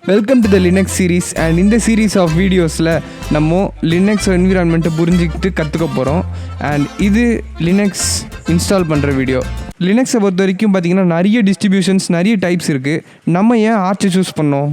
Welcome to the Linux series. And இந்த series of வீடியோஸில் நம்ம லினக்ஸ் என்விரான்மெண்ட்டை புரிஞ்சுக்கிட்டு கற்றுக்க போகிறோம். அண்ட் இது லினக்ஸ் இன்ஸ்டால் பண்ணுற வீடியோ. லினக்ஸை பொறுத்த வரைக்கும் பார்த்திங்கன்னா நிறைய டிஸ்ட்ரிபியூஷன்ஸ், நிறைய டைப்ஸ் இருக்குது. நம்ம ஏன் ஆர்ச்சை சூஸ் பண்ணோம்?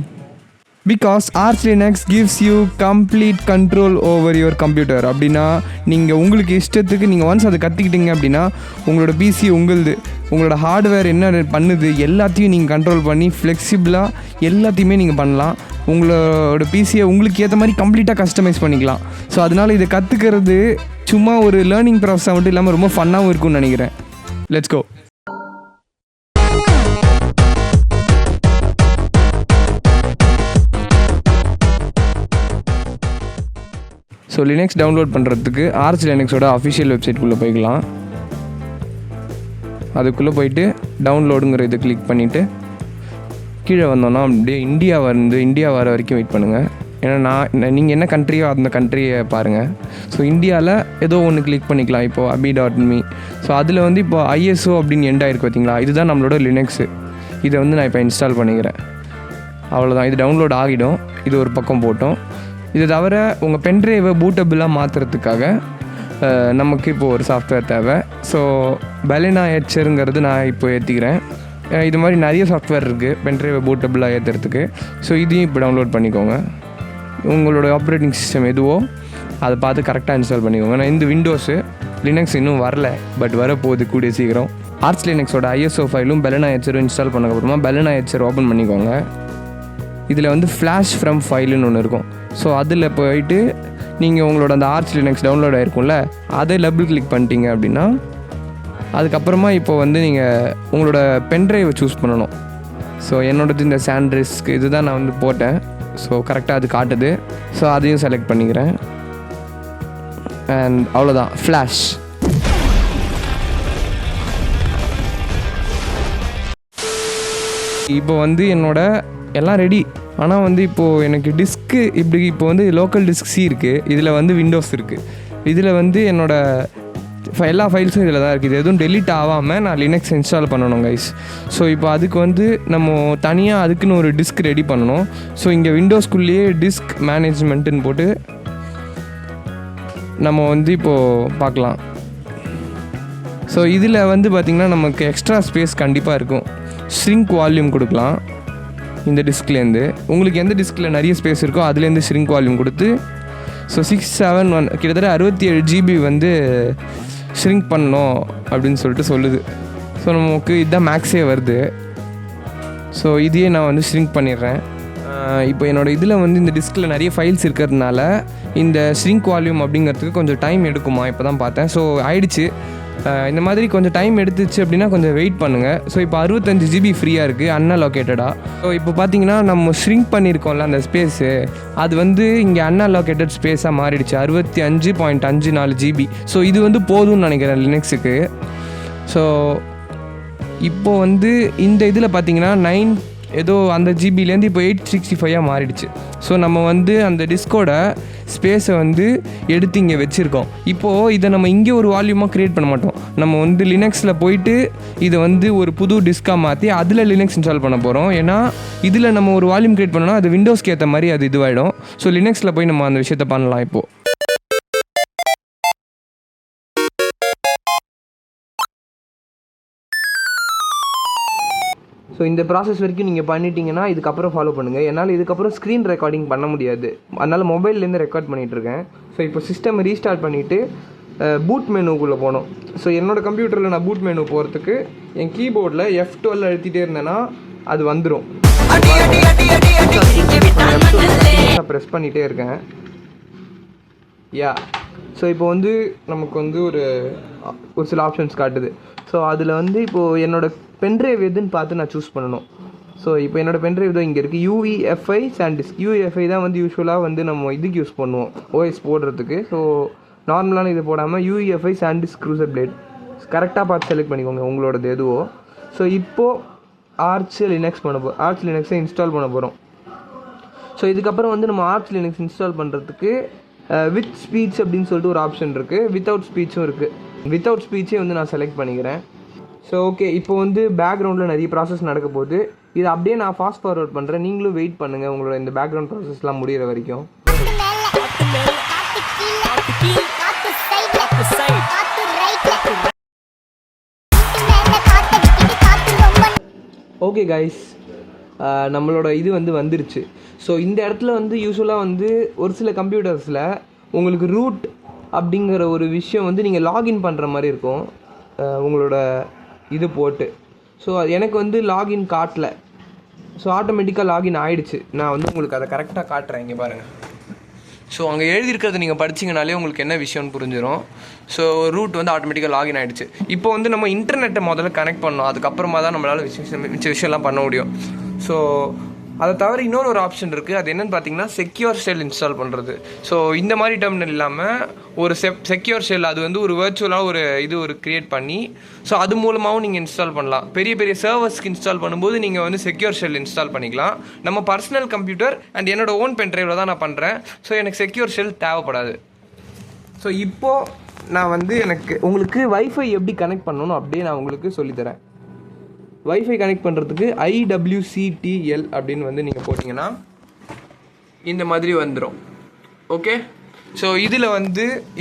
Because arch Linux gives you complete control over your computer. அப்படின்னா நீங்கள் உங்களுக்கு இஷ்டத்துக்கு நீங்கள் ஒன்ஸ் அதை கற்றுக்கிட்டீங்க அப்படின்னா உங்களோட பிசி உங்களுது, உங்களோட ஹார்ட்வேர் என்ன பண்ணுது எல்லாத்தையும் நீங்கள் கண்ட்ரோல் பண்ணி ஃப்ளெக்சிபிளாக எல்லாத்தையுமே நீங்கள் பண்ணலாம். உங்களோட பிசியை உங்களுக்கு ஏற்ற மாதிரி கம்ப்ளீட்டாக கஸ்டமைஸ் பண்ணிக்கலாம். ஸோ அதனால் இதை கற்றுக்கிறது சும்மா ஒரு லேர்னிங் ப்ராசஸாக மட்டும் இல்லாமல் ரொம்ப ஃபன்னாகவும் இருக்கும்னு நினைக்கிறேன். Let's go. So Linux download பண்ணுறதுக்கு ஆர்ச் லினக்ஸோட அஃபிஷியல் வெப்சைட்குள்ளே போய்க்கலாம். அதுக்குள்ளே போயிட்டு டவுன்லோடுங்கிற இதை கிளிக் பண்ணிவிட்டு கீழே வந்தோன்னா அப்படியே இந்தியா வர வரைக்கும் வெயிட் பண்ணுங்கள். ஏன்னா நீங்கள் என்ன கண்ட்ரியோ அந்த கண்ட்ரியை பாருங்கள். ஸோ இந்தியாவில் ஏதோ ஒன்று கிளிக் பண்ணிக்கலாம். இப்போது abi.me. ஸோ அதில் வந்து இப்போ ISO அப்படின்னு எண்ட் ஆகிருக்கு பார்த்தீங்களா, இதுதான் நம்மளோட லினக்ஸு. இதை வந்து நான் இப்போ இன்ஸ்டால் பண்ணிக்கிறேன். அவ்வளோதான், இது டவுன்லோட் ஆகிடும். இது ஒரு பக்கம் போட்டோம். இது தவிர உங்கள் பென்ட்ரைவை பூட்டபிளாக மாற்றுறதுக்காக நமக்கு இப்போது ஒரு சாஃப்ட்வேர் தேவை. ஸோ பெலினா எச்சருங்கிறது நான் இப்போ ஏற்றிக்கிறேன். இது மாதிரி நிறைய சாஃப்ட்வேர் இருக்குது பென்ட்ரைவை பூட்டபிளாக ஏற்றுறதுக்கு. ஸோ இதையும் இப்போ டவுன்லோட் பண்ணிக்கோங்க. உங்களோட ஆப்ரேட்டிங் சிஸ்டம் எதுவோ அதை பார்த்து கரெக்டாக இன்ஸ்டால் பண்ணிக்கோங்க. நான் இந்த விண்டோஸு லினக்ஸ் இன்னும் வரல, பட் வரப்போகுது கூடிய சீக்கிரம். Arch லினக்ஸோட ISO ஃபைலும் Belina எச்சரும் install பண்ணக்கப்புறமா Belina எச்சர் open பண்ணிக்கோங்க. இதில் வந்து ஃப்ளாஷ் ஃப்ரம் ஃபைலுன்னு ஒன்று இருக்கும். ஸோ அதில் போயிட்டு நீங்கள் உங்களோட அந்த ஆர்ச் லினக்ஸ் டவுன்லோட் ஆகிருக்கும்ல, அதை டபுள் கிளிக் பண்ணிட்டீங்க அப்படின்னா அதுக்கப்புறமா இப்போ வந்து நீங்கள் உங்களோட பென்ட்ரைவை சூஸ் பண்ணணும். ஸோ என்னோடது இந்த சாண்ட்ரிஸ்க் இது தான் நான் வந்து போட்டேன். ஸோ கரெக்டாக அது காட்டுது. ஸோ அதையும் செலக்ட் பண்ணிக்கிறேன். அண்ட் அவ்வளோதான், ஃப்ளாஷ். இப்போ வந்து என்னோட எல்லாம் ரெடி. ஆனால் வந்து இப்போது எனக்கு டிஸ்க்கு இப்படி இப்போ வந்து லோக்கல் டிஸ்க் சி இருக்குது, இதில் வந்து விண்டோஸ் இருக்குது, இதில் வந்து என்னோடய எல்லா ஃபைல்ஸும் இதில் தான் இருக்குது. இது எதுவும் டெலீட் ஆகாமல் நான் லினக்ஸ் இன்ஸ்டால் பண்ணணும் கைஸ். ஸோ இப்போ அதுக்கு வந்து நம்ம தனியாக அதுக்குன்னு ஒரு டிஸ்க் ரெடி பண்ணணும். ஸோ இங்கே விண்டோஸ்குள்ளேயே டிஸ்க் மேனேஜ்மெண்ட்டுன்னு போட்டு நம்ம வந்து இப்போது பார்க்கலாம். ஸோ இதில் வந்து பார்த்திங்கன்னா நமக்கு எக்ஸ்ட்ரா ஸ்பேஸ் கண்டிப்பாக இருக்கும். ஷ்ரிங்க் வால்யூம் கொடுக்கலாம். இந்த டிஸ்க்லேருந்து உங்களுக்கு எந்த டிஸ்கில் நிறைய ஸ்பேஸ் இருக்கோ அதுலேருந்து ஷ்ரிங்க் வால்யூம் கொடுத்து ஸோ 671 கிட்டத்தட்ட 67 GB வந்து ஷ்ரிங்க் பண்ணணும் அப்படின்னு சொல்லுது. ஸோ நமக்கு இதுதான் மேக்ஸே வருது. ஸோ இதையே நான் வந்து ஷ்ரிங்க் பண்ணிடுறேன். இப்போ என்னோடய இதில் வந்து இந்த டிஸ்கில் நிறைய ஃபைல்ஸ் இருக்கிறதுனால இந்த ஷ்ரிங்க் வால்யூம் அப்படிங்கிறதுக்கு கொஞ்சம் டைம் எடுக்குமா இப்போ தான் பார்த்தேன். ஸோ ஆயிடுச்சு. இந்த மாதிரி கொஞ்சம் டைம் எடுத்துச்சு அப்படின்னா கொஞ்சம் வெயிட் பண்ணுங்கள். ஸோ இப்போ 65 GB ஃப்ரீயாக இருக்குது அன்அலோகேட்டடாக. ஸோ இப்போ பார்த்தீங்கன்னா நம்ம ஷ்ரிங்க் பண்ணியிருக்கோம்ல அந்த ஸ்பேஸு, அது வந்து இங்கே அன்அலோகேட்டட் ஸ்பேஸாக மாறிடுச்சு 65.54 GB. ஸோ இது வந்து போதும்னு நினைக்கிறேன் லினக்ஸுக்கு. ஸோ இப்போது வந்து இந்த இதில் பார்த்தீங்கன்னா 9 ஏதோ அந்த ஜிபிலேருந்து இப்போ 865 மாறிடுச்சு. ஸோ நம்ம வந்து அந்த டிஸ்கோட ஸ்பேஸை வந்து எடுத்து இங்கே வச்சுருக்கோம். இப்போது இதை நம்ம இங்கே ஒரு வால்யூமாக க்ரியேட் பண்ண மாட்டோம். நம்ம வந்து லினக்ஸில் போயிட்டு இதை வந்து ஒரு புது டிஸ்காக மாற்றி அதில் லினக்ஸ் இன்ஸ்டால் பண்ண போகிறோம். ஏன்னா இதில் நம்ம ஒரு வால்யூம் க்ரியேட் பண்ணோன்னா அது விண்டோஸ்க்கு ஏற்ற மாதிரி அது இதுவாகிடும். ஸோ லினக்ஸில் போய் நம்ம அந்த விஷயத்தை பண்ணலாம் இப்போது. ஸோ இந்த ப்ராசஸ் வரைக்கும் நீங்கள் பண்ணிட்டீங்கன்னா இதுக்கப்புறம் ஃபாலோ பண்ணுங்கள். என்னால் இதுக்கப்புறம் ஸ்க்ரீன் ரெக்கார்டிங் பண்ண முடியாது, அதனால் மொபைல்லேருந்து ரெக்கார்ட் பண்ணிகிட்ருக்கேன். ஸோ இப்போ சிஸ்டம் ரீஸ்டார்ட் பண்ணிவிட்டு பூட் மெனுக்குள்ளே போகணும். ஸோ என்னோடய கம்ப்யூட்டரில் நான் பூட் மெனு போகிறதுக்கு என் கீபோர்டில் F12 அழுத்திட்டே இருந்தேன்னா அது வந்துடும். நான் ப்ரெஸ் பண்ணிகிட்டே இருக்கேன். ஸோ இப்போ வந்து நமக்கு வந்து ஒரு சில ஆப்ஷன்ஸ் காட்டுது. ஸோ அதில் வந்து இப்போது என்னோடய பென்ட்ரைவ் எதுன்னு பார்த்து நான் சூஸ் பண்ணணும். ஸோ இப்போ என்னோடய பென்ட்ரைவ் தான் இங்கே இருக்குது, UEFI சாண்டிஸ்க். UEFI தான் வந்து யூஸ்வலாக வந்து நம்ம இதுக்கு யூஸ் பண்ணுவோம் OS போடுறதுக்கு. ஸோ நார்மலான இது போடாமல் UEFI சாண்டிஸ்க் க்ரூசர் பிளேட் கரெக்டாக பார்த்து செலக்ட் பண்ணிக்கோங்க உங்களோடது எதுவோ. ஸோ இப்போது ஆர்ச் லினக்ஸை இன்ஸ்டால் பண்ண போகிறோம். ஸோ இதுக்கப்புறம் வந்து நம்ம ஆர்ச் லினக்ஸ் இன்ஸ்டால் பண்ணுறதுக்கு வித் ஸ்பீச் அப்படின்னு சொல்லிட்டு ஒரு ஆப்ஷன் இருக்குது, வித்தவுட் ஸ்பீச்சும் இருக்குது. வித்தவுட் ஸ்பீச்சே வந்து நான் செலக்ட் பண்ணிக்கிறேன். ஸோ ஓகே, இப்போ வந்து பேக்ரவுண்டில் நிறைய ப்ராசஸ் நடக்க போகுது. இதை அப்படியே நான் ஃபாஸ்ட் ஃபார்வர்ட் பண்ணுறேன், நீங்களும் வெயிட் பண்ணுங்கள் உங்களோட இந்த பேக்ரவுண்ட் ப்ராசஸ்லாம் முடிகிற வரைக்கும். ஓகே கைஸ், நம்மளோட இது வந்துருச்சு. ஸோ இந்த இடத்துல யூஸ்வலாக ஒரு சில கம்ப்யூட்டர்ஸில் உங்களுக்கு ரூட் அப்படிங்கிற ஒரு விஷயம் நீங்கள் லாகின் பண்ணுற மாதிரி இருக்கும் உங்களோட இது போட்டு. ஸோ எனக்கு லாகின் காட்டல. ஸோ ஆட்டோமேட்டிக்காக லாகின் ஆகிடுச்சு. நான் உங்களுக்கு அதை கரெக்டாக காட்டுறேன், இங்கே பாருங்கள். ஸோ அங்கே எழுதியிருக்கிறது நீங்கள் படிச்சிங்கனாலே உங்களுக்கு என்ன விஷயம்னு புரிஞ்சிடும். ஸோ ரூட் ஆட்டோமேட்டிக்காக லாகின் ஆகிடுச்சு. இப்போ நம்ம இன்டர்நெட்டை முதல்ல கனெக்ட் பண்ணோம், அதுக்கப்புறமா தான் நம்மளால் மிச்ச விஷயம்லாம் பண்ண முடியும். ஸோ அதை தவிர இன்னொரு ஆப்ஷன் இருக்குது. அது என்னென்னு பார்த்தீங்கன்னா செக்யூர் ஷெல் இன்ஸ்டால் பண்ணுறது. ஸோ இந்த மாதிரி டெர்மினல் இல்லாமல் ஒரு செக்யூர் ஷெல், அது ஒரு வர்ச்சுவலாக ஒரு க்ரியேட் பண்ணி ஸோ அது மூலமாகவும் நீங்கள் இன்ஸ்டால் பண்ணலாம். பெரிய பெரிய சர்வர்ஸ்க்கு இன்ஸ்டால் பண்ணும்போது நீங்கள் செக்யூர் ஷெல் இன்ஸ்டால் பண்ணிக்கலாம். நம்ம பர்சனல் கம்ப்யூட்டர் அண்ட் என்னோட ஓன் பென் ட்ரைவில் தான் நான் பண்ணுறேன். ஸோ எனக்கு செக்யூர் ஷெல் தேவைப்படாது. ஸோ இப்போது நான் உங்களுக்கு வைஃபை எப்படி கனெக்ட் பண்ணணும் அப்படியே நான் உங்களுக்கு சொல்லித்தரேன். வைஃபை கனெக்ட் பண்ணுறதுக்கு IWCTL அப்படின்னு நீங்கள் போட்டிங்கன்னா இந்த மாதிரி வந்துடும். ஓகே, ஸோ இதில்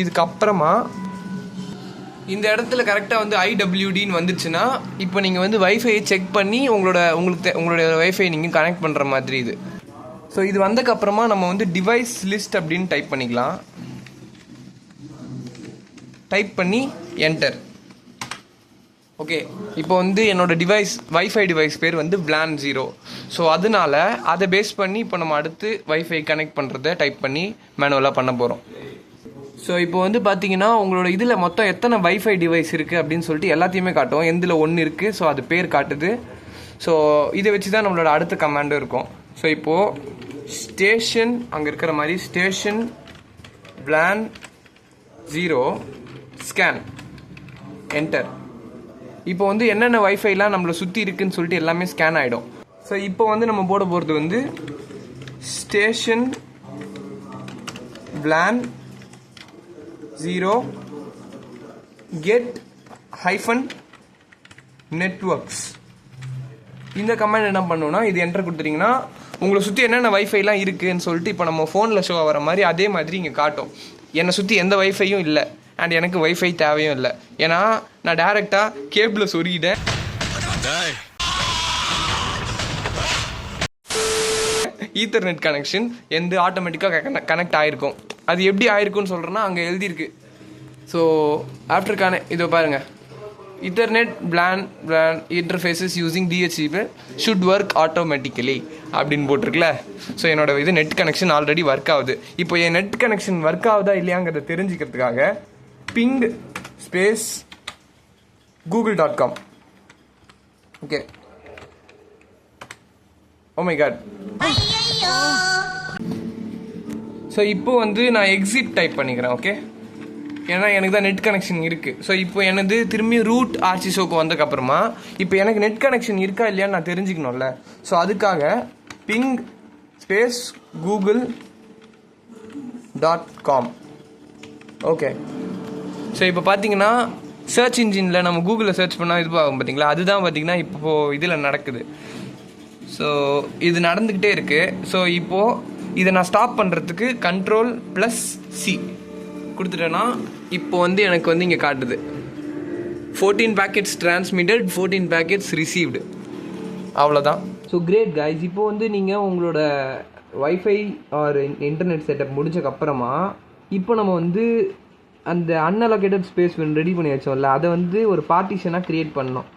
இதுக்கப்புறமா இந்த இடத்துல கரெக்டாக IWDன்னு வந்துச்சுன்னா இப்போ நீங்கள் வைஃபையை செக் பண்ணி உங்களுடைய வைஃபை நீங்கள் கனெக்ட் பண்ணுற மாதிரி இது. ஸோ இது வந்ததுக்கப்புறமா நம்ம டிவைஸ் லிஸ்ட் அப்படின்னு டைப் பண்ணிக்கலாம். டைப் பண்ணி என்டர். ஓகே, இப்போ என்னோட வைஃபை டிவைஸ் பேர் WLAN 0. ஸோ அதனால அதை பேஸ் பண்ணி இப்போ நம்ம அடுத்து வைஃபை கனெக்ட் பண்ணுறதை டைப் பண்ணி மேனுவலாக பண்ண போகிறோம். ஸோ இப்போ பார்த்தீங்கன்னா உங்களோட இதில் மொத்தம் எத்தனை வைஃபை டிவைஸ் இருக்குது அப்படின்னு சொல்லிட்டு எல்லாத்தையுமே காட்டும். எந்தில் 1 இருக்குது, ஸோ அது பேர் காட்டுது. ஸோ இதை வச்சு தான் நம்மளோட அடுத்த கமாண்டும் இருக்கும். ஸோ இப்போது ஸ்டேஷன் அங்கே இருக்கிற மாதிரி ஸ்டேஷன் WLAN 0 ஸ்கேன் என்டர். இப்போ என்னென்ன வைஃபைலாம் நம்மளை சுற்றி இருக்குன்னு சொல்லிட்டு எல்லாமே ஸ்கேன் ஆகிடும். ஸோ இப்போ நம்ம போட போகிறது ஸ்டேஷன் WLAN 0 get -networks. இந்த கமாண்ட் என்ன பண்ணுன்னா இது என்டர் கொடுத்துட்டிங்கன்னா உங்களை சுற்றி என்னென்ன வைஃபைலாம் இருக்குதுன்னு சொல்லிட்டு இப்போ நம்ம ஃபோனில் ஷோ ஆகிற மாதிரி அதே மாதிரி இங்கே காட்டும். என்னை சுற்றி எந்த வைஃபையும் இல்லை அண்ட் எனக்கு வைஃபை தேவையும் இல்லை. ஏன்னா நான் டேரெக்டாக கேபிளில் சொருகிட்டேன். ஈத்தர்நெட் கனெக்ஷன் ஆட்டோமேட்டிக்காக கனெக்ட் ஆகிருக்கும். அது எப்படி ஆயிருக்குன்னு சொல்கிறேன்னா அங்கே எழுதியிருக்கு. ஸோ ஆஃப்டர் இதோ பாருங்கள், Ethernet WLAN interfaces using DHCP should work automatically அப்படின்னு போட்டிருக்குல்ல. ஸோ என்னோட நெட் கனெக்ஷன் ஆல்ரெடி ஒர்க் ஆகுது. இப்போ என் நெட் கனெக்ஷன் ஒர்க் ஆகுதா இல்லையாங்கிறத தெரிஞ்சுக்கிறதுக்காக ping space google.com. Okay, oh my god. So இப்போ நான் எக்ஸிட் டைப் பண்ணிக்கிறேன். ஓகே, ஏன்னா எனக்கு தான் நெட் கனெக்ஷன் இருக்குது. ஸோ இப்போ எனது திரும்பி ரூட் ஆர்ச்சிசோக்கு வந்ததுக்கப்புறமா இப்போ எனக்கு நெட் கனெக்ஷன் இருக்கா இல்லையான்னு நான் தெரிஞ்சுக்கணும்ல. ஸோ அதுக்காக ping space google.com. Okay, so இப்போ பார்த்தீங்கன்னா சர்ச் இன்ஜினில் நம்ம கூகுளில் சர்ச் பண்ணால் இது ஆகும் பார்த்தீங்களா, அதுதான் பார்த்தீங்கன்னா இப்போது இதில் நடக்குது. ஸோ இது நடந்துக்கிட்டே இருக்குது. ஸோ இப்போது இதை நான் ஸ்டாப் பண்ணுறதுக்கு Ctrl+C கொடுத்துட்டேன்னா இப்போ எனக்கு இங்கே காட்டுது 14 packets transmitted, 14 packets received. அவ்வளோதான். So great guys. இப்போ நீங்கள் உங்களோட வைஃபை ஆர் இன்டர்நெட் செட்டப் முடிஞ்சக்கப்புறமா இப்போ நம்ம அந்த அன்அலோகேட்டட் ஸ்பேஸ் ரெடி பண்ணி வச்சோம்ல, அதை ஒரு பார்ட்டிஷனாக க்ரியேட் பண்ணோம்.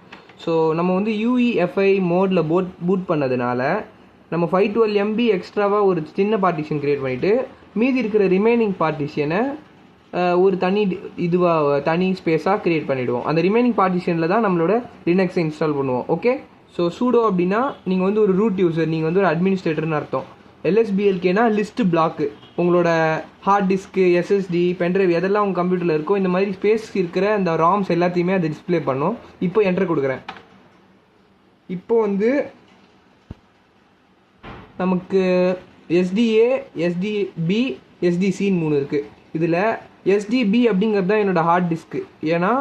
ஸோ நம்ம UEFI மோடில் பூட் பண்ணதுனால நம்ம 512 MB எக்ஸ்ட்ராவாக ஒரு சின்ன பார்ட்டிஷன் க்ரியேட் பண்ணிவிட்டு மீதி இருக்கிற ரிமைனிங் பார்ட்டிஷனை ஒரு தனி ஸ்பேஸாக க்ரியேட் பண்ணிவிடுவோம். அந்த ரிமைனிங் பார்ட்டிஷனில் தான் நம்மளோட லினக்ஸை இன்ஸ்டால் பண்ணுவோம். ஓகே, ஸோ சூடோ அப்படின்னா நீங்கள் ஒரு ரூட் யூசர், நீங்கள் ஒரு அட்மினிஸ்ட்ரேட்டர்னு அர்த்தம். LSBLKனா லிஸ்ட் பிளாக்கு, உங்களோட ஹார்ட் டிஸ்க்கு, SSD, பென்ட்ரைவ் எதெல்லாம் உங்கள் கம்ப்யூட்டரில் இருக்கோ இந்த மாதிரி ஸ்பேஸ் இருக்கிற அந்த ராம்ஸ் எல்லாத்தையுமே அது டிஸ்பிளே பண்ணும். இப்போ என்டர் கொடுக்குறேன். இப்போ நமக்கு SDA, SDB, SDCன்னு 3 இருக்குது. இதில் SDB அப்படிங்கிறது தான் என்னோடய ஹார்ட் டிஸ்க்கு. ஏன்னா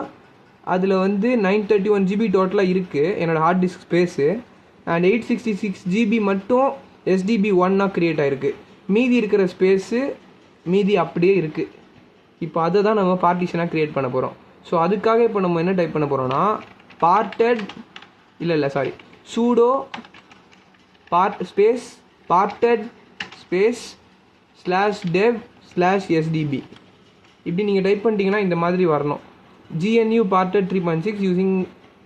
அதில் வந்து 931 GB டோட்டலாக இருக்குது என்னோடய hard disk space. And 866 GB மட்டும் SDB 1 க்ரியேட் ஆகிருக்கு. மீதி இருக்கிற ஸ்பேஸு மீதி அப்படியே இருக்குது. இப்போ அதை தான் நம்ம பார்ட்டிஷனாக க்ரியேட் பண்ண போகிறோம். ஸோ அதுக்காக இப்போ நம்ம என்ன டைப் பண்ண போகிறோம்னா sudo parted space /dev/sdb இப்படி நீங்கள் டைப் பண்ணிட்டீங்கன்னா இந்த மாதிரி வரணும். GNU parted 3.6 using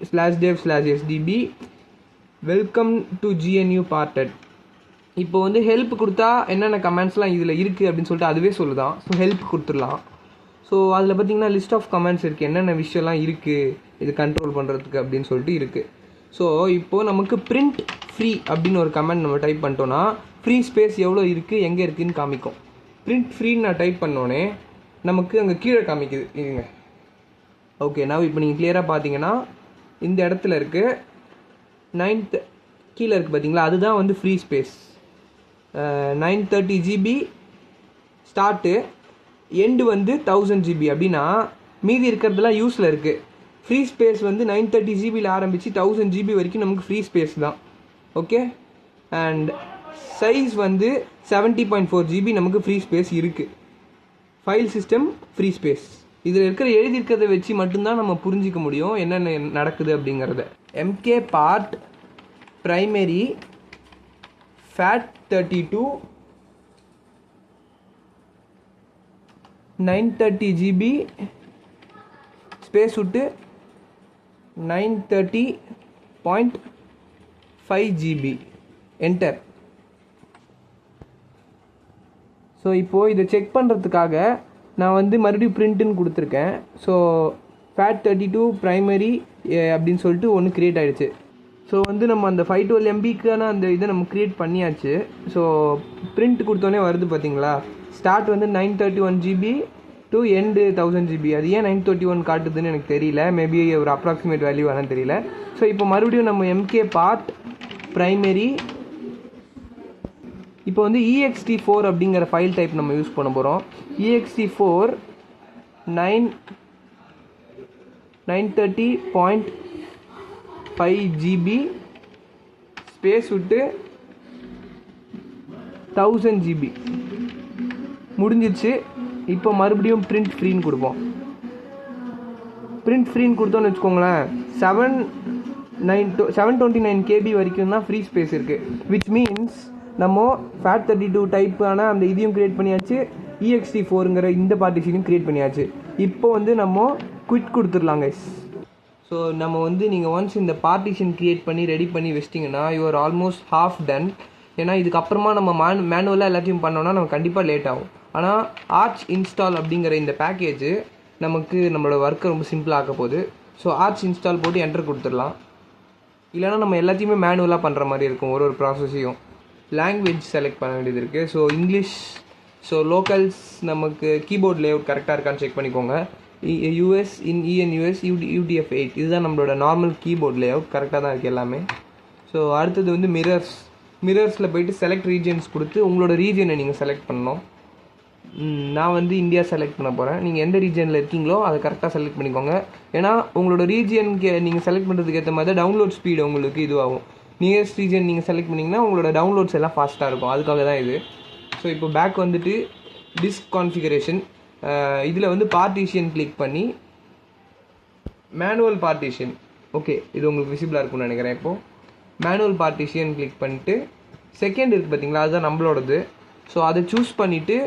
/dev/sdb welcome to GNU parted. இப்போ வந்து ஹெல்ப் கொடுத்தா என்னென்ன கமெண்ட்ஸ்லாம் இதில் இருக்குது அப்படின்னு சொல்லிட்டு அதுவே சொல்லுதான். ஸோ ஹெல்ப் கொடுத்துடலாம். ஸோ அதில் பார்த்தீங்கன்னா லிஸ்ட் ஆஃப் கமெண்ட்ஸ் இருக்குது, என்னென்ன விஷயம்லாம் இருக்குது இது கண்ட்ரோல் பண்ணுறதுக்கு அப்படின்னு சொல்லிட்டு இருக்குது. ஸோ இப்போது நமக்கு பிரிண்ட் ஃப்ரீ அப்படின்னு ஒரு கமெண்ட் நம்ம டைப் பண்ணிட்டோன்னா ஃப்ரீ ஸ்பேஸ் எவ்வளோ இருக்குது எங்கே இருக்குதுன்னு காமிக்கும். பிரிண்ட் ஃப்ரீன்னு நான் டைப் பண்ணோன்னே நமக்கு அங்கே கீழே காமிக்குது. இதுங்க ஓகே. நான் இப்போ நீங்கள் கிளியராக பார்த்தீங்கன்னா இந்த இடத்துல இருக்குது 9th கீழே இருக்குது பார்த்தீங்களா, அதுதான் வந்து free space. 930 GB start, end வந்து 1000 GB. அப்படின்னா மீதி இருக்கிறதுலாம் யூஸில் இருக்குது. ஃப்ரீ ஸ்பேஸ் வந்து 930 GB ஆரம்பித்து 1000 GB வரைக்கும் நமக்கு ஃப்ரீ ஸ்பேஸ் தான். ஓகே. அண்ட் சைஸ் வந்து 70.4 GB நமக்கு ஃப்ரீ ஸ்பேஸ் இருக்குது. File system free space. இதில் எழுதியிருக்கிறத வச்சு மட்டும்தான் நம்ம புரிஞ்சிக்க முடியும் என்னென்ன நடக்குது அப்படிங்கிறத. MK part primary FAT32 930 GB space விட்டு 930.5 GB என்டர். ஸோ இப்போது இதை செக் பண்ணுறதுக்காக நான் வந்து மறுபடியும் பிரிண்ட்டுன்னு கொடுத்துருக்கேன். ஸோ FAT32 ப்ரைமரி அப்படின்னு சொல்லிட்டு ஒன்று க்ரியேட் ஆகிடுச்சு. ஸோ வந்து நம்ம அந்த 512 MBக்கான அந்த இதை நம்ம க்ரியேட் பண்ணியாச்சு. ஸோ பிரிண்ட் கொடுத்தோன்னே வருது பார்த்தீங்களா. ஸ்டார்ட் வந்து 931 GB டு எண்டு 1000 GB. அது ஏன் 931 காட்டுதுன்னு எனக்கு தெரியல. மேபி ஒரு அப்ராக்சிமேட் வேல்யூ வேணான்னு தெரியல. ஸோ இப்போ மறுபடியும் நம்ம MK part ப்ரைமரி இப்போ வந்து ext4 அப்படிங்கிற ஃபைல் டைப் நம்ம யூஸ் பண்ண போகிறோம். ext4 930.5 GB ஸ்பேஸ் விட்டு 1000 GB முடிஞ்சிச்சு. இப்போ மறுபடியும் பிரிண்ட் ஃப்ரீன்னு கொடுப்போம். பிரிண்ட் ஃப்ரீன்னு கொடுத்தோன்னு வச்சுக்கோங்களேன் 729 KB வரைக்கும் தான் ஃப்ரீ ஸ்பேஸ் இருக்குது. விச் மீன்ஸ் நம்ம FAT32 டைப்பான அந்த இதையும் க்ரியேட் பண்ணியாச்சு, ext4ங்கிற இந்த பார்ட்டிஷனையும் க்ரியேட் பண்ணியாச்சு. இப்போ வந்து நம்ம குவிட் கொடுத்துடலாம் கைஸ். ஸோ நம்ம வந்து நீங்கள் ஒன்ஸ் இந்த பார்ட்டிஷன் க்ரியேட் பண்ணி ரெடி பண்ணி வச்சிட்டிங்கன்னா யூஆர் ஆல்மோஸ்ட் ஹாஃப் டன். ஏன்னா இதுக்கப்புறமா நம்ம மேனுவலாக எல்லாத்தையும் பண்ணோன்னா நம்ம கண்டிப்பாக லேட் ஆகும். ஆனால் ஆர்ச் இன்ஸ்டால் அப்படிங்கிற இந்த பேக்கேஜ் நமக்கு நம்மளோட ஒர்க்கை ரொம்ப சிம்பிளாக ஆக்க போகுது. ஸோ ஆர்ச் இன்ஸ்டால் போட்டு என்டர் கொடுத்துடலாம். இல்லைனா நம்ம எல்லாத்தையுமே மேனுவலாக பண்ணுற மாதிரி இருக்கும். ஒரு ப்ராசஸையும் லாங்குவேஜ் செலக்ட் பண்ண வேண்டியது இருக்குது. So English. ஸோ லோக்கல்ஸ் நமக்கு கீபோர்ட் லேஅவுட் கரெக்டாக இருக்கான்னு செக் பண்ணிக்கோங்க. US ENUS UTF-8 இதுதான் நம்மளோட நார்மல் கீபோர்ட் லேஅவுட். கரெக்டாக தான் இருக்குது எல்லாமே. ஸோ அடுத்தது வந்து மிரர்ஸில் போய்ட்டு செலக்ட் ரீஜன்ஸ் கொடுத்து உங்களோட ரீஜனை நீங்கள் செலக்ட் பண்ணணும். நான் வந்து இந்தியா செலக்ட் பண்ண போகிறேன். நீங்கள் எந்த ரீஜனில் இருக்கீங்களோ அதை கரெக்டாக செலக்ட் பண்ணிக்கோங்க. ஏன்னா உங்களோட ரீஜனுக்கு நீங்கள் செலக்ட் பண்ணுறதுக்கு ஏற்ற மாதிரி டவுன்லோட் ஸ்பீடு உங்களுக்கு இதுவாகும். நியரஸ்ட் ரீஜன் நீங்கள் செலக்ட் பண்ணிங்கன்னா உங்களோட டவுன்லோட்ஸ் எல்லாம் ஃபாஸ்ட்டாக இருக்கும். அதுக்காக தான் இது. ஸோ இப்போ பேக் வந்துட்டு டிஸ்க் கான்ஃபிகரேஷன் இதில் வந்து பார்ட்டிஷன் கிளிக் பண்ணி மேனுவல் பார்ட்டிஷன். ஓகே, இது உங்களுக்கு விசிபிளாக இருக்கும்னு நினைக்கிறேன். இப்போது மேனுவல் பார்ட்டிஷன் கிளிக் பண்ணிட்டு செகண்ட் இருக்குது பார்த்தீங்களா, அதுதான் நம்மளோடது. ஸோ அதை சூஸ் பண்ணிவிட்டு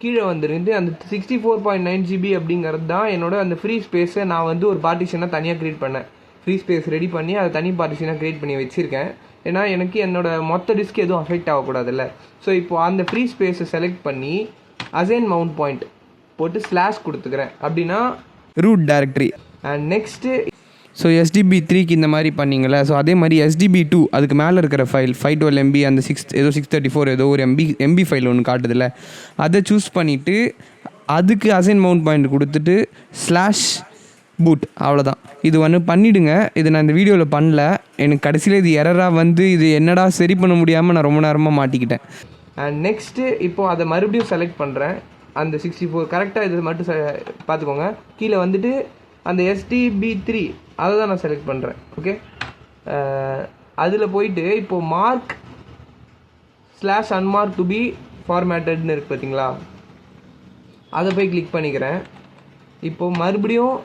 கீழே வந்துருந்து அந்த 64.9 GB அப்படிங்கிறது தான் என்னோட அந்த ஃப்ரீ ஸ்பேஸை நான் வந்து ஒரு பார்ட்டிஷனாக தனியாக க்ரியேட் பண்ணேன். ஃப்ரீ ஸ்பேஸ் ரெடி பண்ணி அதை தனி பார்ட்டிஷனாக க்ரியேட் பண்ணி வச்சுருக்கேன். ஏன்னா எனக்கு என்னோடய மொத்த டிஸ்க் எதுவும் அஃபெக்ட் ஆகக்கூடாதுல்ல. ஸோ இப்போது அந்த ஃப்ரீ ஸ்பேஸை செலக்ட் பண்ணி அசைன் மவுண்ட் பாயிண்ட் போட்டு ஸ்லாஷ் கொடுத்துக்கிறேன். அப்படின்னா root directory. And next so SDB3க்கு இந்த மாதிரி பண்ணிங்களே. ஸோ அதே மாதிரி SDB2 அதுக்கு மேலே இருக்கிற ஃபைல் 512 MB அந்த 634 ஏதோ ஒரு MB ஃபைல் ஒன்று காட்டுதில்ல, அதை சூஸ் பண்ணிவிட்டு அதுக்கு அசைன் மவுண்ட் பாயிண்ட் கொடுத்துட்டு ஸ்லாஷ் பூட். அவ்வளோதான். இது ஒன்று பண்ணிவிடுங்க. இது நான் இந்த வீடியோவில் பண்ணல. எனக்கு கடைசியில் இது எரராக வந்து இது என்னடா சரி பண்ண முடியாமல் நான் ரொம்ப நேரமாக மாட்டிக்கிட்டேன். அண்ட் நெக்ஸ்ட்டு இப்போது அதை மறுபடியும் செலக்ட் பண்ணுறேன். அந்த 64 கரெக்டாக இது மட்டும் பார்த்துக்கோங்க. கீழே வந்துட்டு அந்த STB3 அதை தான் நான் செலக்ட் பண்ணுறேன். ஓகே, அதில் போயிட்டு இப்போது mark/unmark to be formatedனு இருக்குது பார்த்தீங்களா, அதை போய் கிளிக் பண்ணிக்கிறேன். இப்போது மறுபடியும்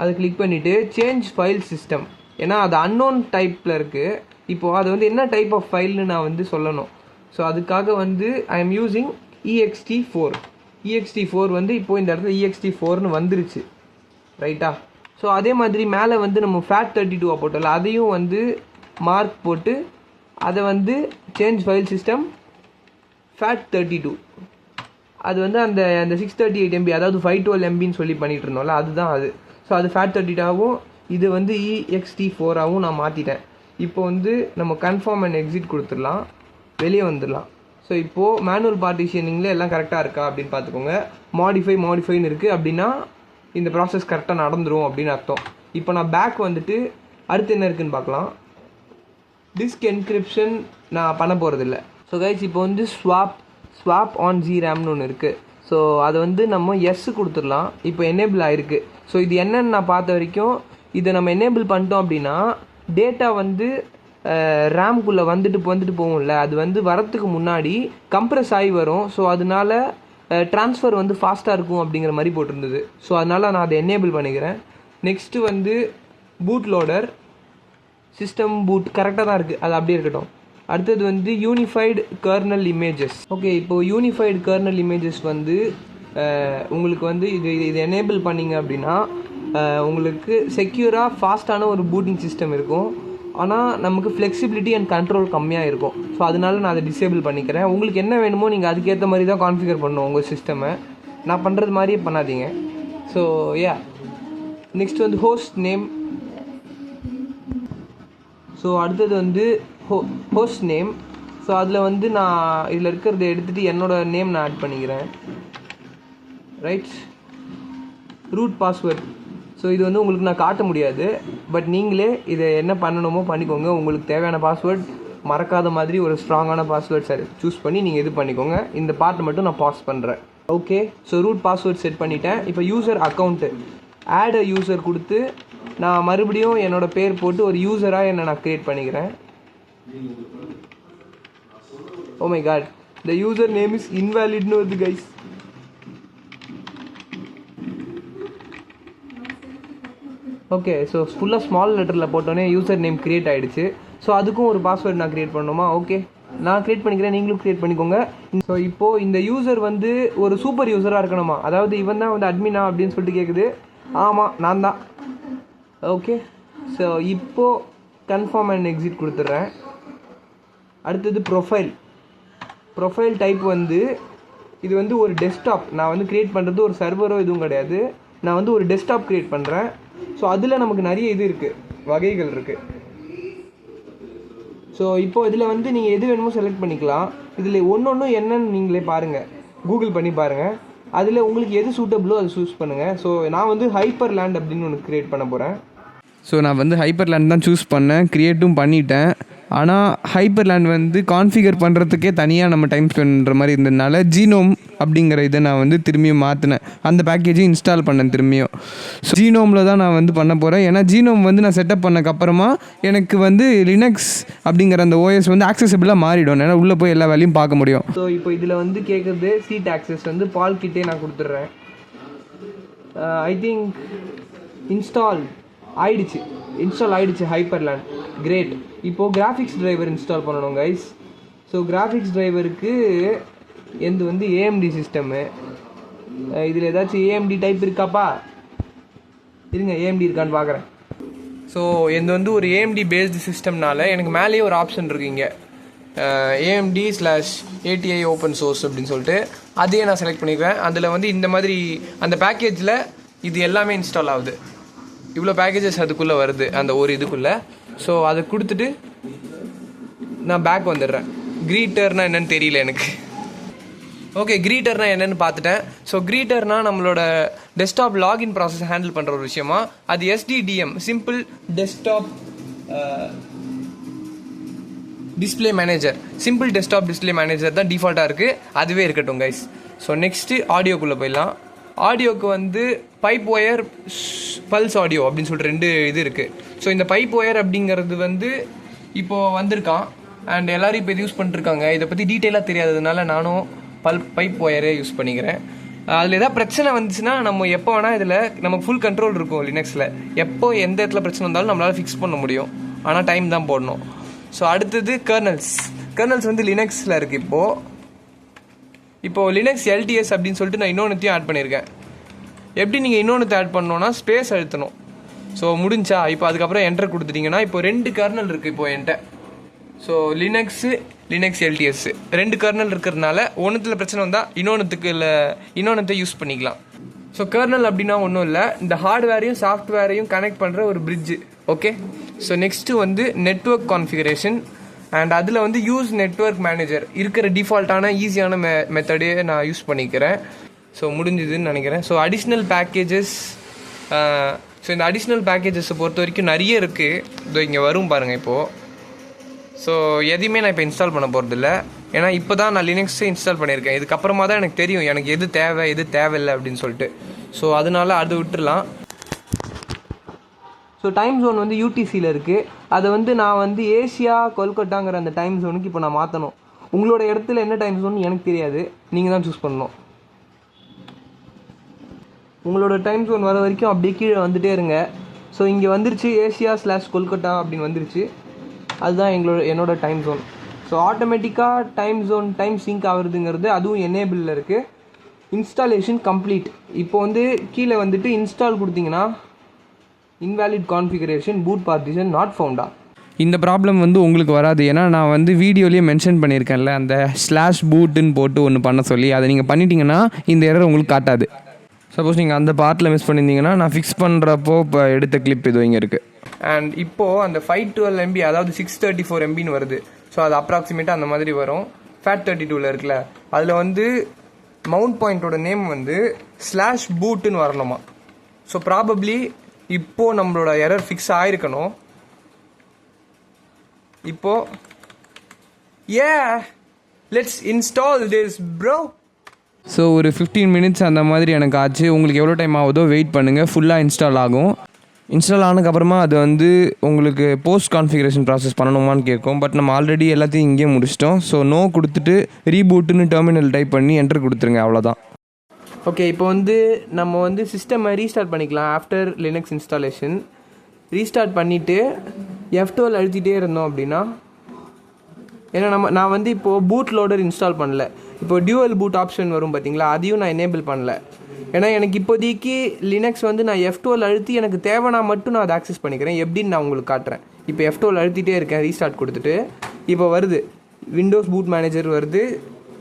அதை கிளிக் பண்ணிவிட்டு சேஞ்ச் ஃபைல் சிஸ்டம், ஏன்னா அது அன்னோன் டைப்பில் இருக்குது. இப்போது அது வந்து என்ன டைப் ஆஃப் ஃபைல்னு நான் வந்து சொல்லணும். ஸோ அதுக்காக வந்து ஐ எம் யூஸிங் ext4 வந்து இப்போது இந்த இடத்துல ext4னு வந்துருச்சு, ரைட்டா. ஸோ அதே மாதிரி மேலே வந்து நம்ம FAT32 போட்டோம்ல, அதையும் வந்து மார்க் போட்டு அதை வந்து சேஞ்ச் ஃபைல் சிஸ்டம் FAT32, அது வந்து அந்த 638 MB அதாவது 512 MBன்னு சொல்லி பண்ணிகிட்டு இருந்தோம்ல, அதுதான் அது. ஸோ அது FAT32ஆகவும் இது வந்து ext4ஆகவும் நான் மாற்றிட்டேன். இப்போ வந்து நம்ம கன்ஃபார்ம் அண்ட் எக்ஸிட் கொடுத்துடலாம், வெளியே வந்துடலாம். ஸோ இப்போது மேனுவல் பார்ட்டிஷனிங்கில் எல்லாம் கரெக்டாக இருக்கா அப்படின்னு பார்த்துக்கோங்க. மாடிஃபைன்னு இருக்குது அப்படின்னா இந்த ப்ராசஸ் கரெக்டாக நடந்துடும் அப்படின்னு அர்த்தம். இப்போ நான் பேக் வந்துட்டு அடுத்து என்ன இருக்குதுன்னு பார்க்கலாம். டிஸ்க் என்கிரிப்ஷன் நான் பண்ண போகிறதில்ல. ஸோ கைஸ், இப்போ வந்து ஸ்வாப் ஆன் GRAMனு ஒன்று இருக்குது. ஸோ அதை வந்து நம்ம எஸ் கொடுத்துடலாம். இப்போ எனேபிள் ஆகிருக்கு. ஸோ இது என்னன்னு நான் பார்த்த வரைக்கும், இதை நம்ம எனேபிள் பண்ணிட்டோம் அப்படின்னா டேட்டா வந்து ரேம்குள்ளே வந்துட்டு போகும்ல, அது வந்து வரத்துக்கு முன்னாடி கம்ப்ரெஸ் ஆகி வரும். ஸோ அதனால ட்ரான்ஸ்ஃபர் வந்து ஃபாஸ்ட்டாக இருக்கும் அப்படிங்கிற மாதிரி போட்டிருந்தது. ஸோ அதனால் நான் அதை எனேபிள் பண்ணிக்கிறேன். நெக்ஸ்ட்டு வந்து பூட் லோடர், சிஸ்டம் பூட் கரெக்டாக தான் இருக்குது, அது அப்படியே இருக்கட்டும். அடுத்தது வந்து யூனிஃபைடு கர்னல் இமேஜஸ். ஓகே, இப்போது யூனிஃபைடு கர்னல் இமேஜஸ் வந்து உங்களுக்கு வந்து இது எனேபிள் பண்ணிங்க அப்படின்னா உங்களுக்கு செக்யூராக ஃபாஸ்ட்டான ஒரு பூட்டிங் சிஸ்டம் இருக்கும். ஆனால் நமக்கு ஃப்ளெக்சிபிலிட்டி அண்ட் கண்ட்ரோல் கம்மியாக இருக்கும். ஸோ அதனால நான் அதை டிசேபிள் பண்ணிக்கிறேன். உங்களுக்கு என்ன வேணுமோ நீங்கள் அதுக்கேற்ற மாதிரி தான் கான்ஃபிகர் பண்ணணும் உங்கள் சிஸ்டமை. நான் பண்ணுறது மாதிரியே பண்ணாதீங்க. ஸோ நெக்ஸ்ட் வந்து ஹோஸ்ட் நேம். ஸோ அடுத்தது வந்து ஹோஸ்ட் நேம். ஸோ அதில் வந்து நான் இதில் இருக்கிறத எடுத்துகிட்டு என்னோடய நேம் நான் ஆட் பண்ணிக்கிறேன், ரைட். Root password. ஸோ இது வந்து உங்களுக்கு நான் காட்ட முடியாது, பட் நீங்களே இதை என்ன பண்ணணுமோ பண்ணிக்கோங்க. உங்களுக்கு தேவையான பாஸ்வேர்ட் மறக்காத மாதிரி ஒரு ஸ்ட்ராங்கான பாஸ்வேர்ட் சூஸ் பண்ணி நீங்கள் இது பண்ணிக்கோங்க. இந்த பார்ட் மட்டும் நான் பாஸ் பண்ணுறேன். Okay, so root password set பண்ணிட்டேன். இப்போ user account add a user கொடுத்து நான் மறுபடியும் என்னோடய பேர் போட்டு ஒரு யூசராக என்னை நான் க்ரியேட் பண்ணிக்கிறேன். Oh my god, the user name is இன்வேலிட்னு வருது கைஸ். ஓகே, ஸோ ஃபுல்லாக ஸ்மால் லெட்டரில் போட்டோன்னே யூசர் நேம் க்ரியேட் ஆகிடுச்சு. ஸோ அதுக்கும் ஒரு பாஸ்வேர்டு நான் க்ரியேட் பண்ணணுமா? ஓகே, நான் க்ரியேட் பண்ணிக்கிறேன், நீங்களும் க்ரியேட் பண்ணிக்கோங்க. ஸோ இப்போது இந்த யூசர் வந்து ஒரு சூப்பர் யூசராக இருக்கணுமா, அதாவது இவன் தான் வந்து அட்மினா அப்படின்னு சொல்லிட்டு கேட்குது. ஆமாம், நான் தான். ஓகே, ஸோ இப்போது கன்ஃபார்ம் அண்ட் எக்ஸிட் கொடுத்துட்றேன். அடுத்தது ப்ரொஃபைல் டைப் வந்து இது வந்து ஒரு டெஸ்க்டாப். நான் வந்து க்ரியேட் பண்ணுறது ஒரு சர்வரோ எதுவும் கிடையாது, நான் வந்து ஒரு டெஸ்க்டாப் க்ரியேட் பண்ணுறேன். ஸோ அதில் நமக்கு நிறைய இது இருக்குது, வகைகள் இருக்குது. ஸோ இப்போது இதில் வந்து நீங்கள் எது வேணுமோ செலக்ட் பண்ணிக்கலாம். இதில் ஒன்று என்னன்னு நீங்களே பாருங்கள், கூகுள் பண்ணி பாருங்கள். அதில் உங்களுக்கு எது சூட்டபிளோ அதை சூஸ் பண்ணுங்கள். ஸோ நான் வந்து ஹைப்பர் லேண்ட் அப்படின்னு ஒன்று க்ரியேட் பண்ண போகிறேன். ஸோ நான் வந்து ஹைப்பர் லேண்ட் தான் சூஸ் பண்ணேன், க்ரியேட்டும் பண்ணிட்டேன். ஆனால் ஹைப்பர் லேண்ட் வந்து கான்ஃபிகர் பண்ணுறதுக்கே தனியாக நம்ம டைம் ஸ்பெண்ட் பண்ணுற மாதிரி இருந்ததுனால ஜீனோம் அப்படிங்கிற இதை நான் வந்து திரும்பியும் மாற்றினேன். அந்த பேக்கேஜையும் இன்ஸ்டால் பண்ணேன் திரும்பியும். ஸோ ஜீனோமில் தான் நான் வந்து பண்ண போகிறேன். ஏன்னா ஜீனோம் வந்து நான் செட்டப் பண்ணக்கப்புறமா எனக்கு வந்து லினக்ஸ் அப்படிங்கிற அந்த ஓஎஸ் வந்து ஆக்சசபிளாக மாறிடும், ஏன்னா உள்ளே போய் எல்லா வேலையும் பார்க்க முடியும். ஸோ இப்போ இதில் வந்து கேட்குறது சீட் ஆக்சஸ் வந்து பால் கிட்டே நான் கொடுத்துட்றேன். ஐ திங்க் இன்ஸ்டால் ஆயிடுச்சு ஹைப்பர் லேண்ட். கிரேட். இப்போது கிராஃபிக்ஸ் டிரைவர் இன்ஸ்டால் பண்ணணும் கைஸ். ஸோ கிராஃபிக்ஸ் டிரைவருக்கு எந்த வந்து ஏஎம்டி சிஸ்டமு, இதில் ஏதாச்சும் ஏஎம்டி டைப் இருக்காப்பா? இருங்க, ஏஎம்டி இருக்கான்னு பார்க்குறேன். ஸோ எந்த வந்து ஒரு ஏஎம்டி பேஸ்டு சிஸ்டம்னால எனக்கு மேலேயே ஒரு ஆப்ஷன் இருக்குது இங்கே, AMD/ATI ஓப்பன் சோர்ஸ் அப்படின்னு சொல்லிட்டு அதையே நான் செலக்ட் பண்ணிக்கிறேன். அதில் வந்து இந்த மாதிரி அந்த பேக்கேஜில் இது எல்லாமே இன்ஸ்டால் ஆகுது. இவ்வளோ பேக்கேஜஸ் அதுக்குள்ளே வருது அந்த ஒரு இதுக்குள்ளே. ஸோ அதை கொடுத்துட்டு நான் பேக் வந்துடுறேன். க்ரீட்டர்னால் என்னென்னு தெரியல எனக்கு. ஓகே, க்ரீட்டர்னால் என்னென்னு பார்த்துட்டேன். ஸோ க்ரீட்டர்னால் நம்மளோட டெஸ்க்டாப் லாகின் ப்ராசஸ் ஹேண்டில் பண்ணுற ஒரு விஷயமா. அது SDDM, simple desktop display manager. Simple desktop display manager தான் டிஃபால்ட்டாக இருக்குது, அதுவே இருக்கட்டும் கைஸ். ஸோ நெக்ஸ்ட்டு ஆடியோக்குள்ளே போயிடலாம். ஆடியோக்கு வந்து பைப் ஒயர், பல்ஸ் ஆடியோ அப்படின்னு சொல்லிட்டு 2 இது இருக்குது. ஸோ இந்த பைப் ஒயர் அப்படிங்கிறது வந்து இப்போது வந்திருக்கான் அண்ட் எல்லோரும் இப்போ இது யூஸ் பண்ணிட்டுருக்காங்க. இதை பற்றி டீட்டெயிலாக தெரியாததுனால நானும் பைப் ஒயரே யூஸ் பண்ணிக்கிறேன். அதில் எதாவது பிரச்சனை வந்துச்சுன்னா நம்ம எப்போ வேணால் இதில் நமக்கு ஃபுல் கண்ட்ரோல் இருக்கும். லினக்ஸில் எப்போ எந்த இடத்துல பிரச்சனை வந்தாலும் நம்மளால் ஃபிக்ஸ் பண்ண முடியும். ஆனால் டைம் தான் போடணும். ஸோ அடுத்தது கர்னல்ஸ் வந்து லினக்ஸில் இருக்குது. இப்போது லினக்ஸ் LTS அப்படின்னு சொல்லிட்டு நான் இன்னொன்றுத்தையும் ஆட் பண்ணியிருக்கேன். எப்படி நீங்கள் இன்னொன்று ஆட் பண்ணோன்னா ஸ்பேஸ் அழுத்தணும். ஸோ முடிஞ்சா இப்போ அதுக்கப்புறம் என்டர் கொடுத்துட்டிங்கன்னா இப்போ 2 கர்னல் இருக்குது இப்போ என்கிட்ட. ஸோ லினக்ஸ் LTS 2 கர்னல் இருக்கிறதுனால ஒன்றுத்தில் பிரச்சனை வந்தால் இன்னொன்றுத்தை யூஸ் பண்ணிக்கலாம். ஸோ கர்னல் அப்படின்னா ஒன்றும் இல்லை, இந்த ஹார்ட்வேரையும் சாஃப்ட்வேரையும் கனெக்ட் பண்ணுற ஒரு பிரிட்ஜு. ஓகே, ஸோ நெக்ஸ்ட்டு வந்து நெட்வொர்க் கான்ஃபிகரேஷன் அண்ட் அதில் வந்து யூஸ் நெட்வொர்க் மேனேஜர் இருக்கிற டிஃபால்ட்டான ஈஸியான மெத்தடே நான் யூஸ் பண்ணிக்கிறேன். ஸோ முடிஞ்சுதுன்னு நினைக்கிறேன். ஸோ அடிஷ்னல் பேக்கேஜஸ், ஸோ இந்த அடிஷ்னல் பேக்கேஜஸை பொறுத்த வரைக்கும் நிறைய இருக்குது. இதோ இங்கே வரும் பாருங்கள் இப்போது. ஸோ எதையுமே நான் இப்போ இன்ஸ்டால் பண்ண போகிறதில்ல, ஏன்னா இப்போ தான் நான் லினக்ஸை இன்ஸ்டால் பண்ணியிருக்கேன். இதுக்கப்புறமா தான் எனக்கு தெரியும் எனக்கு எது தேவை எது தேவையில்லை அப்படின்னு சொல்லிட்டு. ஸோ அதனால அது விட்டுடலாம். ஸோ டைம் ஜோன் வந்து UTCயில் இருக்குது. அதை வந்து நான் வந்து ஏசியா கொல்கட்டாங்கிற அந்த டைம் ஜோனுக்கு இப்போ நான் மாற்றணும். உங்களோட இடத்துல என்ன டைம் ஜோன் எனக்கு தெரியாது, நீங்கள் தான் சூஸ் பண்ணணும். உங்களோட டைம் ஜோன் வர வரைக்கும் அப்படியே கீழே வந்துகிட்டே இருங்க. ஸோ இங்கே வந்துருச்சு ஏசியா/கொல்கட்டா அப்படின்னு வந்துருச்சு. அதுதான் என்னோட டைம் ஜோன். ஸோ ஆட்டோமேட்டிக்காக டைம் சிங்க் ஆகுறதுங்கிறது அதுவும் எனேபிளில் இருக்குது. Installation complete. இப்போ வந்து கீழே வந்துட்டு இன்ஸ்டால் கொடுத்தீங்கன்னா invalid configuration boot partition not ஃபவுண்டா. இந்த ப்ராப்ளம் வந்து உங்களுக்கு வராது, ஏன்னா நான் வந்து வீடியோலேயே மென்ஷன் பண்ணியிருக்கேன்ல அந்த /bootன்னு போட்டு ஒன்று பண்ண சொல்லி. அதை நீங்கள் பண்ணிட்டீங்கன்னா இந்த எரர் உங்களுக்கு காட்டாது. சப்போஸ் நீங்கள் அந்த பார்ட்டில் மிஸ் பண்ணியிருந்தீங்கன்னா நான் ஃபிக்ஸ் பண்ணுறப்போ இப்போ எடுத்த கிளிப் இது இங்கே இருக்குது. அண்ட் இப்போது அந்த 512 MB அதாவது 634 MBன்னு வருது. ஸோ அது அப்ராக்சிமேட்டாக அந்த மாதிரி வரும். FAT32ல் இருக்குல்ல, அதில் வந்து மவுண்ட் பாயிண்ட்டோட நேம் வந்து /bootன்னு வரணுமா. ஸோ ப்ராபப்ளி இப்போது நம்மளோட எரர் ஃபிக்ஸ் ஆகிருக்கணும். இப்போது let's install this bro. So ஒரு 15 minutes அந்த மாதிரி எனக்கு ஆச்சு. உங்களுக்கு எவ்வளோ டைம் ஆகுதோ வெயிட் பண்ணுங்கள், ஃபுல்லாக இன்ஸ்டால் ஆகும். இன்ஸ்டால் ஆனதுக்கப்புறமா அது வந்து உங்களுக்கு போஸ்ட் கான்ஃபிகரேஷன் ப்ராசஸ் பண்ணணுமான்னு கேட்கும். பட் நம்ம ஆல்ரெடி எல்லாத்தையும் இங்கேயே முடிச்சிட்டோம். ஸோ நோ கொடுத்துட்டு ரீபூட்டுன்னு டெர்மினல் டைப் பண்ணி என்டர் கொடுத்துருங்க, அவ்வளோதான். ஓகே, இப்போ வந்து நம்ம வந்து சிஸ்டமை ரீஸ்டார்ட் பண்ணிக்கலாம். ஆஃப்டர் லினக்ஸ் இன்ஸ்டாலேஷன் ரீஸ்டார்ட் பண்ணிவிட்டு F12 அழுத்திட்டே இருந்தோம் அப்படின்னா, ஏன்னா நான் வந்து இப்போது பூட் லோடர் இன்ஸ்டால் பண்ணல. இப்போ டியூவல் பூட் ஆப்ஷன் வரும் பார்த்தீங்களா, அதையும் நான் எனேபிள் பண்ணல. ஏன்னா எனக்கு இப்போதைக்கு லினக்ஸ் வந்து நான் F12 அழுத்தி எனக்கு தேவைன்னா மட்டும் நான் அதை ஆக்சஸ் பண்ணிக்கிறேன். எப்படின்னு நான் உங்களுக்கு காட்டுறேன். இப்போ F12 அழுத்திட்டே இருக்கேன் ரீஸ்டார்ட் கொடுத்துட்டு. இப்போ வருது விண்டோஸ் பூட் மேனேஜர் வருது,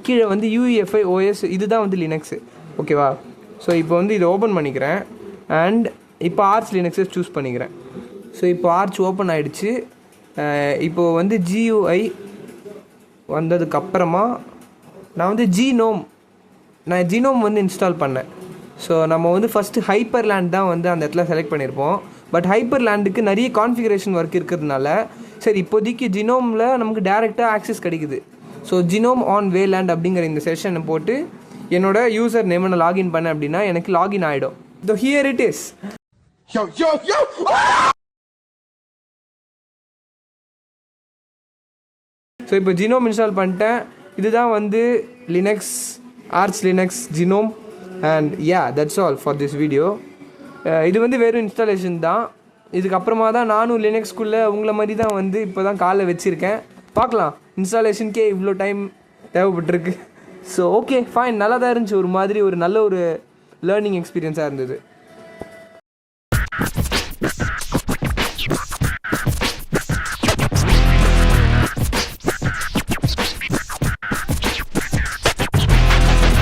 கீழே வந்து UEFI OS, இதுதான் வந்து லினக்ஸு. ஓகேவா? ஸோ இப்போ வந்து இதை ஓப்பன் பண்ணிக்கிறேன் அண்ட் இப்போ ஆர்ச் லினக்ஸை சூஸ் பண்ணிக்கிறேன். ஸோ இப்போ ஆர்ச் ஓப்பன் ஆகிடுச்சு. இப்போது வந்து GUI வந்ததுக்கப்புறமா நான் வந்து ஜீனோம் வந்து இன்ஸ்டால் பண்ணேன். ஸோ நம்ம வந்து ஃபஸ்ட்டு ஹைப்பர்லேண்ட் தான் வந்து அந்த இடத்துல செலக்ட் பண்ணியிருப்போம். பட் ஹைப்பர்லேண்டுக்கு நிறைய கான்ஃபிகரேஷன் ஒர்க் இருக்கிறதுனால சரி இப்போதைக்கு ஜினோமில் நமக்கு டேரெக்டாக ஆக்சஸ் கிடைக்குது. ஸோ ஜினோம் ஆன் வேலேண்ட் அப்படிங்கிற இந்த செஷனை போட்டு என்னோட யூசர் நேமை நான் லாகின் பண்ணேன் அப்படின்னா எனக்கு லாகின் ஆகிடும். So here it is. So இப்போ ஜினோம் இன்ஸ்டால் பண்ணிட்டேன். இதுதான் வந்து Linux, arch Linux genome. And that's all for this video. இது வந்து வெறும் இன்ஸ்டாலேஷன் தான். இதுக்கப்புறமா தான் நானும் லினக்ஸ்குள்ளே உங்களை மாதிரி தான் வந்து இப்போ தான் காலை வச்சுருக்கேன். பார்க்கலாம், இன்ஸ்டாலேஷனுக்கே இவ்வளோ டைம் தேவைப்பட்டிருக்கு. ஸோ ஓகே ஃபைன், நல்லா தான் இருந்துச்சு. ஒரு மாதிரி ஒரு நல்ல ஒரு லேர்னிங் எக்ஸ்பீரியன்ஸாக இருந்தது.